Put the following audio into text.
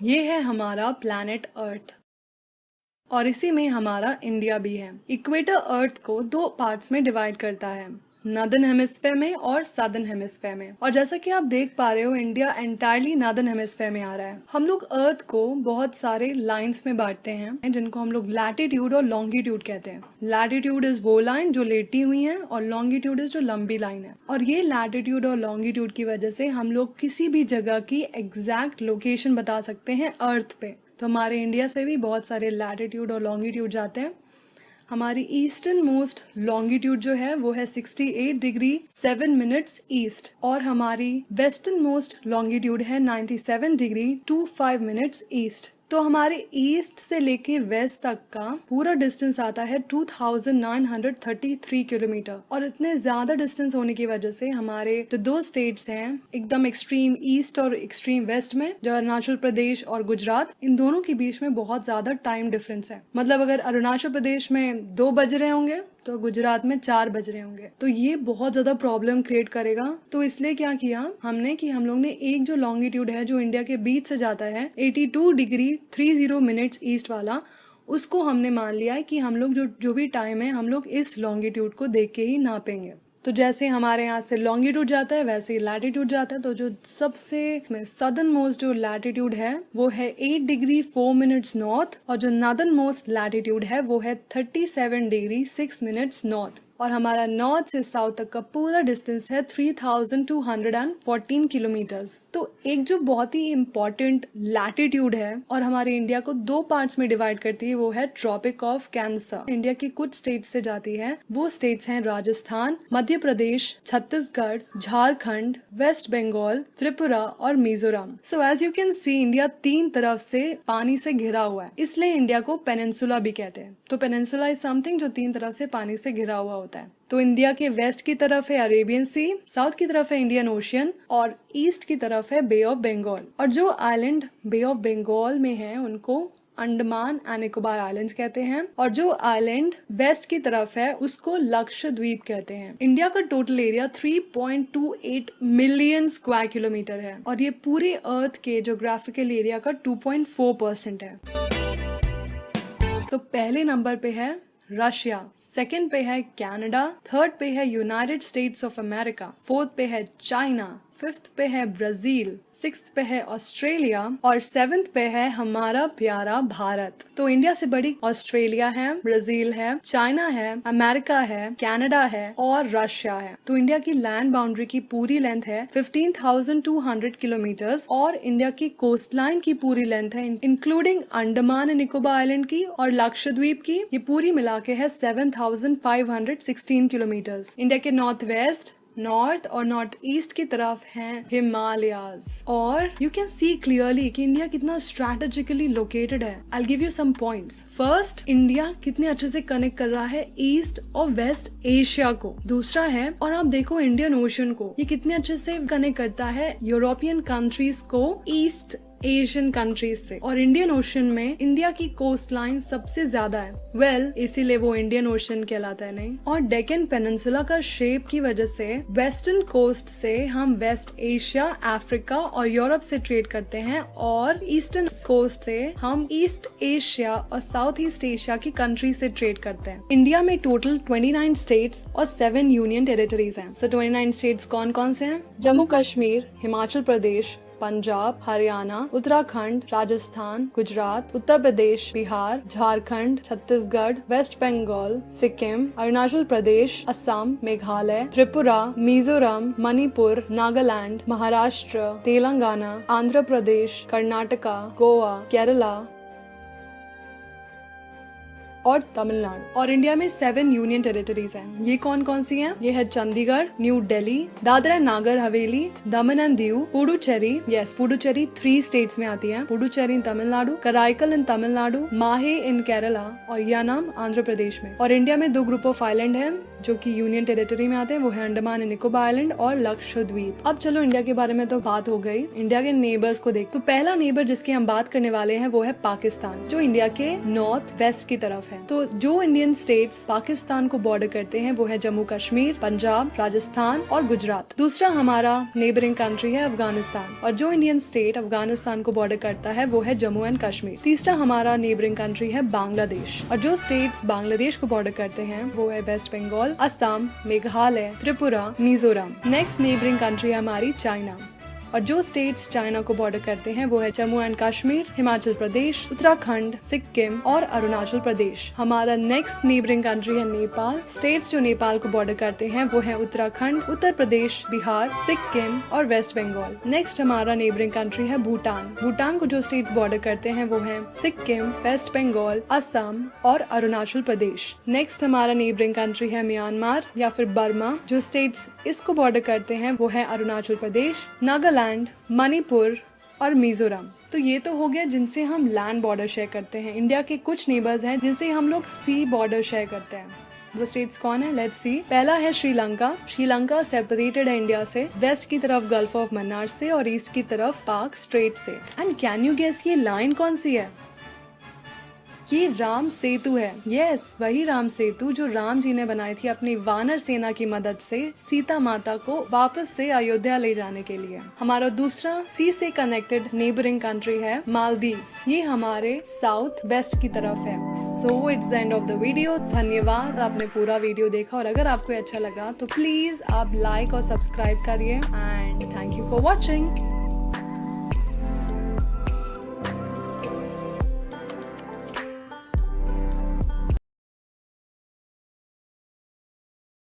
ये है हमारा प्लैनेट अर्थ और इसी में हमारा इंडिया भी है। इक्वेटर अर्थ को दो पार्ट्स में डिवाइड करता है, नॉर्दर्न हेमिस्फेयर में और साउदर्न हेमिस्फेयर में। और जैसा कि आप देख पा रहे हो, इंडिया एंटायरली नॉर्दर्न हेमिस्फेयर में आ रहा है। हम लोग अर्थ को बहुत सारे लाइंस में बांटते हैं जिनको हम लोग लैटिट्यूड और लॉन्गिट्यूड कहते हैं। लैटिट्यूड इज वो लाइन जो लेटी हुई है और लॉन्गिट्यूड इज जो लंबी लाइन है। और ये लैटिट्यूड और लॉन्गिट्यूड की वजह से हम लोग किसी भी जगह की एग्जैक्ट लोकेशन बता सकते हैं अर्थ पे। तो हमारे इंडिया से भी बहुत सारे लैटिट्यूड और लॉन्गिट्यूड जाते हैं। हमारी ईस्टर्न मोस्ट लॉन्गिट्यूड जो है वो है 68 डिग्री 7 मिनट्स ईस्ट और हमारी वेस्टर्न मोस्ट लॉन्गिट्यूड है 97 डिग्री 25 मिनट्स ईस्ट। तो हमारे ईस्ट से लेके वेस्ट तक का पूरा डिस्टेंस आता है 2933 किलोमीटर। और इतने ज्यादा डिस्टेंस होने की वजह से हमारे जो दो स्टेट्स हैं एकदम एक्सट्रीम ईस्ट और एक्सट्रीम वेस्ट में, जो अरुणाचल प्रदेश और गुजरात, इन दोनों के बीच में बहुत ज्यादा टाइम डिफरेंस है। मतलब अगर अरुणाचल प्रदेश में 2 बज रहे होंगे तो गुजरात में 4 बज रहे होंगे। तो ये बहुत ज्यादा प्रॉब्लम क्रिएट करेगा। तो इसलिए क्या किया हमने कि हम लोग ने एक जो लॉन्गिट्यूड है जो इंडिया के बीच से जाता है 82 डिग्री 30 मिनट्स ईस्ट वाला, उसको हमने मान लिया है कि हम लोग जो भी टाइम है हम लोग इस लॉन्गिट्यूड को देख के ही नापेंगे। तो जैसे हमारे यहाँ से लॉन्गिट्यूड जाता है वैसे ही लैटिट्यूड जाता है। तो जो सबसे सदर्न मोस्ट जो लैटिट्यूड है वो है 8 डिग्री 4 मिनट्स नॉर्थ और जो नॉर्दर्न मोस्ट लैटिट्यूड है वो है 37 डिग्री 6 मिनट्स नॉर्थ। और हमारा नॉर्थ से साउथ तक का पूरा डिस्टेंस है 3214 किलोमीटर्स। तो एक जो बहुत ही इम्पोर्टेंट लैटिट्यूड है और हमारे इंडिया को दो पार्ट्स में डिवाइड करती है वो है ट्रॉपिक ऑफ कैंसर। इंडिया की कुछ स्टेट्स से जाती है, वो स्टेट्स हैं राजस्थान, मध्य प्रदेश, छत्तीसगढ़, झारखंड, वेस्ट बंगाल, त्रिपुरा और Mizoram. So as you can see India 3 तरफ से पानी से घिरा हुआ है, इसलिए इंडिया को पेनिनसुला भी कहते हैं। तो पेनिनसुला इज समथिंग जो 3 तरफ से पानी से घिरा हुआ होता है। तो इंडिया के वेस्ट की तरफ है अरेबियन सी, साउथ की तरफ है इंडियन ओशियन और ईस्ट की तरफ है बे ऑफ बंगाल। और जो आइलैंड बे ऑफ बंगाल में है उनको अंडमान एंड निकोबार आइलैंड्स कहते हैं और जो आइलैंड वेस्ट की तरफ है उसको लक्षद्वीप कहते हैं। इंडिया का total area 3.28 million square kilometre है और ये पूरे अर्थ के ज्योग्राफिकल एरिया का 2.4% है। तो पहले नंबर पे है रशिया, सेकंड पे है कनाडा, थर्ड पे है United states of America, fourth पे है चाइना, फिफ्थ पे है ब्राजील, सिक्स्थ पे है ऑस्ट्रेलिया और सेवेंथ पे है हमारा प्यारा भारत। तो इंडिया से बड़ी ऑस्ट्रेलिया है, ब्राजील है, चाइना है, अमेरिका है, कनाडा है और रशिया है। तो इंडिया की लैंड बाउंड्री की पूरी लेंथ है 15,200 किलोमीटर्स और इंडिया की कोस्ट लाइन की पूरी लेंथ है including Andaman and Nicobar island की और लक्षद्वीप की, ये पूरी मिला के है 7,516 किलोमीटर्स। इंडिया के नॉर्थ वेस्ट, नॉर्थ और नॉर्थ ईस्ट की तरफ हैं हिमालयाज। और यू कैन सी क्लियरली कि इंडिया कितना स्ट्रेटेजिकली लोकेटेड है। I give you some points. First, India कितने अच्छे से कनेक्ट कर रहा है ईस्ट और वेस्ट एशिया को। दूसरा है, और आप देखो इंडियन ओशन को, ये कितने अच्छे से कनेक्ट करता है यूरोपियन कंट्रीज को ईस्ट एशियन कंट्रीज से। और इंडियन ओशन में इंडिया की कोस्ट लाइन सबसे ज्यादा है। इसीलिए वो इंडियन ओशन कहलाता है, नहीं। और डेक्कन पेनिनसुला का शेप की वजह से वेस्टर्न कोस्ट से हम वेस्ट एशिया, अफ्रीका और यूरोप से ट्रेड करते हैं और ईस्टर्न कोस्ट से हम ईस्ट एशिया और साउथ ईस्ट एशिया की कंट्री से ट्रेड करते हैं। इंडिया में टोटल 29 स्टेट्स और 7 यूनियन टेरिटरीज हैं। 29 स्टेट्स कौन कौन से हैं? जम्मू कश्मीर, हिमाचल प्रदेश, पंजाब, हरियाणा, उत्तराखंड, राजस्थान, गुजरात, उत्तर प्रदेश, बिहार, झारखंड, छत्तीसगढ़, वेस्ट बंगाल, सिक्किम, अरुणाचल प्रदेश, असम, मेघालय, त्रिपुरा, मिजोरम, मणिपुर, नागालैंड, महाराष्ट्र, तेलंगाना, आंध्र प्रदेश, कर्नाटका, गोवा, केरला और तमिलनाडु। और इंडिया में 7 यूनियन टेरिटरीज हैं। ये कौन कौन सी हैं? ये है Chandigarh, new Delhi, Dadra Nagar Haveli, Daman and Diu, Puducherry, Puducherry 3 states में आती है, पुडुचेरी इन तमिलनाडु, कराईकल इन तमिलनाडु, माहे इन केरला और यानाम आंध्र प्रदेश में। और इंडिया में 2 ग्रुप ऑफ आइलैंड है, जो कि यूनियन टेरिटरी में आते हैं, वो है अंडमान एंड निकोबार आइलैंड और लक्षद्वीप। अब चलो इंडिया के बारे में तो बात हो गई, इंडिया के नेबर्स को देख। तो पहला नेबर जिसकी हम बात करने वाले हैं वो है पाकिस्तान, जो इंडिया के नॉर्थ वेस्ट की तरफ है। तो जो इंडियन स्टेट्स पाकिस्तान को बॉर्डर करते हैं वो है जम्मू कश्मीर, पंजाब, राजस्थान और गुजरात। दूसरा हमारा नेबरिंग कंट्री है अफगानिस्तान, और जो इंडियन स्टेट अफगानिस्तान को बॉर्डर करता है वो है जम्मू एंड कश्मीर। तीसरा हमारा नेबरिंग कंट्री है बांग्लादेश, और जो स्टेट्स बांग्लादेश को बॉर्डर करते हैं वो है West Bengal, Assam, Meghalaya, Tripura, Mizoram. Next neighbouring country है हमारी चाइना, और जो स्टेट्स चाइना को बॉर्डर करते हैं वो है जम्मू एंड कश्मीर, हिमाचल प्रदेश, उत्तराखंड, सिक्किम और अरुणाचल प्रदेश। हमारा नेक्स्ट नेबरिंग कंट्री है नेपाल। स्टेट्स जो नेपाल को बॉर्डर करते हैं वो है उत्तराखंड, उत्तर प्रदेश, बिहार, सिक्किम और वेस्ट बंगाल। नेक्स्ट हमारा नेबरिंग कंट्री है भूटान। भूटान को जो स्टेट्स बॉर्डर करते हैं वो है सिक्किम, वेस्ट बंगाल, असम और अरुणाचल प्रदेश। नेक्स्ट हमारा नेबरिंग कंट्री है म्यांमार या फिर बर्मा। जो स्टेट्स इसको बॉर्डर करते हैं वो है अरुणाचल प्रदेश, नागालैंड, मणिपुर और मिजोरम। तो ये तो हो गया जिनसे हम लैंड बॉर्डर शेयर करते हैं। इंडिया के कुछ नेबर्स हैं जिनसे हम लोग सी बॉर्डर शेयर करते हैं। वो स्टेट्स कौन है, लेट्स सी। पहला है श्रीलंका। श्रीलंका सेपरेटेड है इंडिया से, वेस्ट की तरफ गल्फ ऑफ मन्नार से और ईस्ट की तरफ पाक स्ट्रेट से। एंड कैन यू गेस ये लाइन कौन सी है? ये राम सेतु है। यस, वही राम सेतु जो राम जी ने बनाई थी अपनी वानर सेना की मदद से सीता माता को वापस से अयोध्या ले जाने के लिए। हमारा दूसरा सी से कनेक्टेड नेबरिंग कंट्री है मालदीव्स। ये हमारे साउथ वेस्ट की तरफ है। So it's the end of the video. धन्यवाद, आपने पूरा वीडियो देखा, और अगर आपको अच्छा लगा तो प्लीज आप लाइक और सब्सक्राइब करिए। And thank you for watching.